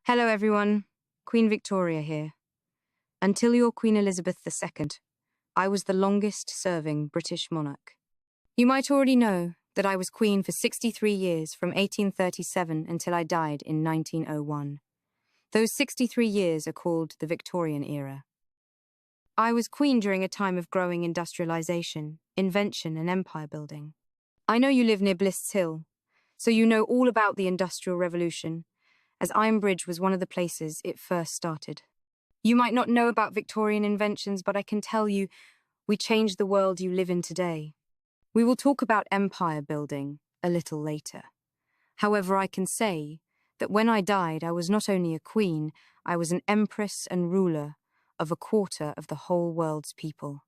Hello everyone, Queen Victoria here. Until your Queen Elizabeth II, I was the longest-serving British monarch. You might already know that I was Queen for 63 years from 1837 until I died in 1901. Those 63 years are called the Victorian era. I was Queen during a time of growing industrialisation, invention and empire building. I know you live near Blists Hill, so you know all about the Industrial Revolution, as Ironbridge was one of the places it first started. You might not know about Victorian inventions, but I can tell you, we changed the world you live in today. We will talk about empire building a little later. However, I can say that when I died, I was not only a queen, I was an empress and ruler of a quarter of the whole world's people.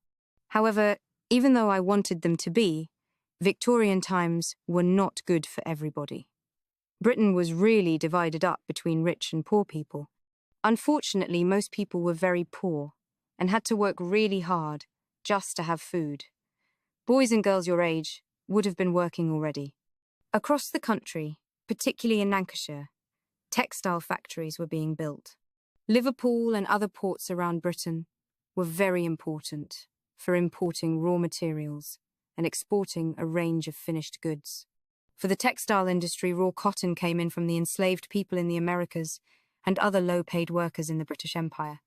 However, even though I wanted them to be, Victorian times were not good for everybody. Britain was really divided up between rich and poor people. Unfortunately, most people were very poor and had to work really hard just to have food. Boys and girls your age would have been working already. Across the country, particularly in Lancashire, textile factories were being built. Liverpool and other ports around Britain were very important for importing raw materials and exporting a range of finished goods. For the textile industry, raw cotton came in from the enslaved people in the Americas and other low-paid workers in the British Empire.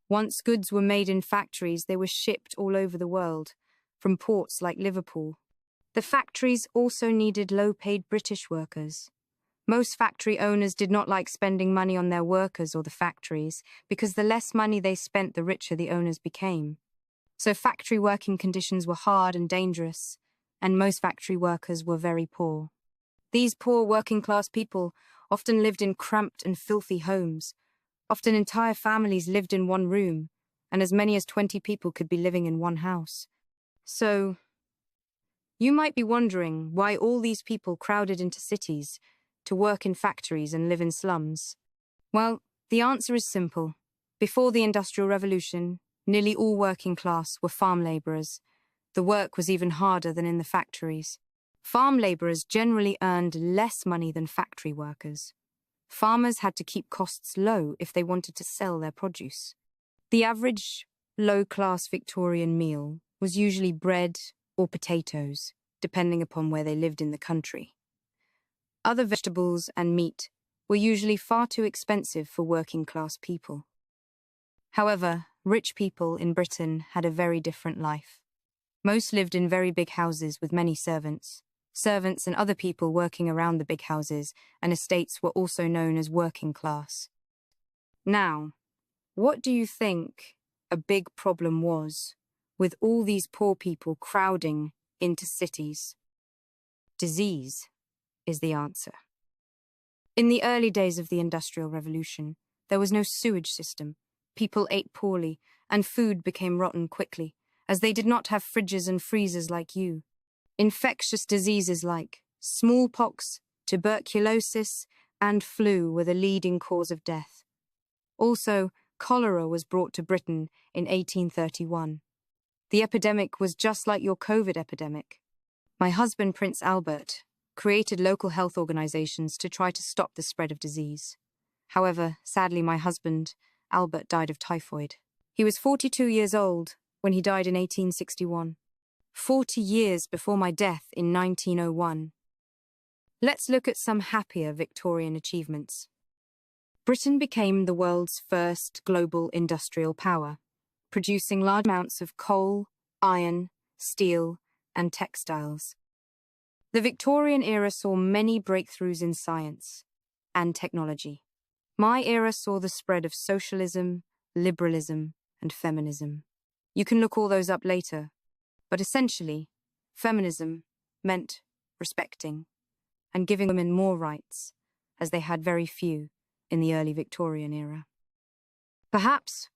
Once goods were made in factories, they were shipped all over the world, from ports like Liverpool. The factories also needed low-paid British workers. Most factory owners did not like spending money on their workers or the factories, because the less money they spent, the richer the owners became. So factory working conditions were hard and dangerous, and most factory workers were very poor. These poor working-class people often lived in cramped and filthy homes. Often entire families lived in one room, and as many as 20 people could be living in one house. So, you might be wondering why all these people crowded into cities to work in factories and live in slums. Well, the answer is simple. Before the Industrial Revolution, nearly all working class were farm labourers. The work was even harder than in the factories. Farm labourers generally earned less money than factory workers. Farmers had to keep costs low if they wanted to sell their produce. The average low-class Victorian meal was usually bread or potatoes, depending upon where they lived in the country. Other vegetables and meat were usually far too expensive for working-class people. However, rich people in Britain had a very different life. Most lived in very big houses with many servants. Servants and other people working around the big houses and estates were also known as working class. Now, what do you think a big problem was with all these poor people crowding into cities? Disease is the answer. In the early days of the Industrial Revolution, there was no sewage system. People ate poorly, and food became rotten quickly, as they did not have fridges and freezers like you. Infectious diseases like smallpox, tuberculosis, and flu were the leading cause of death. Also, cholera was brought to Britain in 1831. The epidemic was just like your COVID epidemic. My husband, Prince Albert, created local health organizations to try to stop the spread of disease. However, sadly, my husband, Albert, died of typhoid. He was 42 years old when he died in 1861. 40 years before my death in 1901. Let's look at some happier Victorian achievements. Britain became the world's first global industrial power, producing large amounts of coal, iron, steel, and textiles. The Victorian era saw many breakthroughs in science and technology. My era saw the spread of socialism, liberalism, and feminism. You can look all those up later. But essentially, feminism meant respecting and giving women more rights, as they had very few in the early Victorian era. Perhaps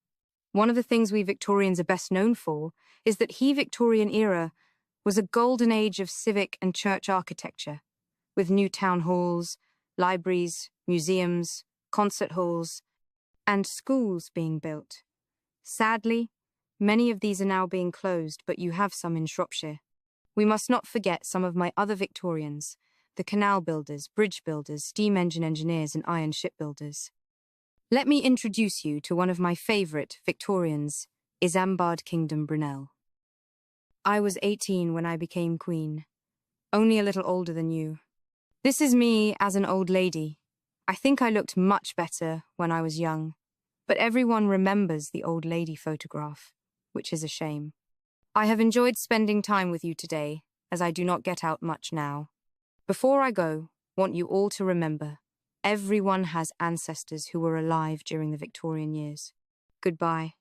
one of the things we Victorians are best known for is that the Victorian era was a golden age of civic and church architecture, with new town halls, libraries, museums, concert halls, and schools being built. Sadly, many of these are now being closed, but you have some in Shropshire. We must not forget some of my other Victorians, the canal builders, bridge builders, steam engine engineers, and iron shipbuilders. Let me introduce you to one of my favourite Victorians, Isambard Kingdom Brunel. I was 18 when I became queen, only a little older than you. This is me as an old lady. I think I looked much better when I was young, but everyone remembers the old lady photograph, which is a shame. I have enjoyed spending time with you today, as I do not get out much now. Before I go, want you all to remember, everyone has ancestors who were alive during the Victorian years. Goodbye.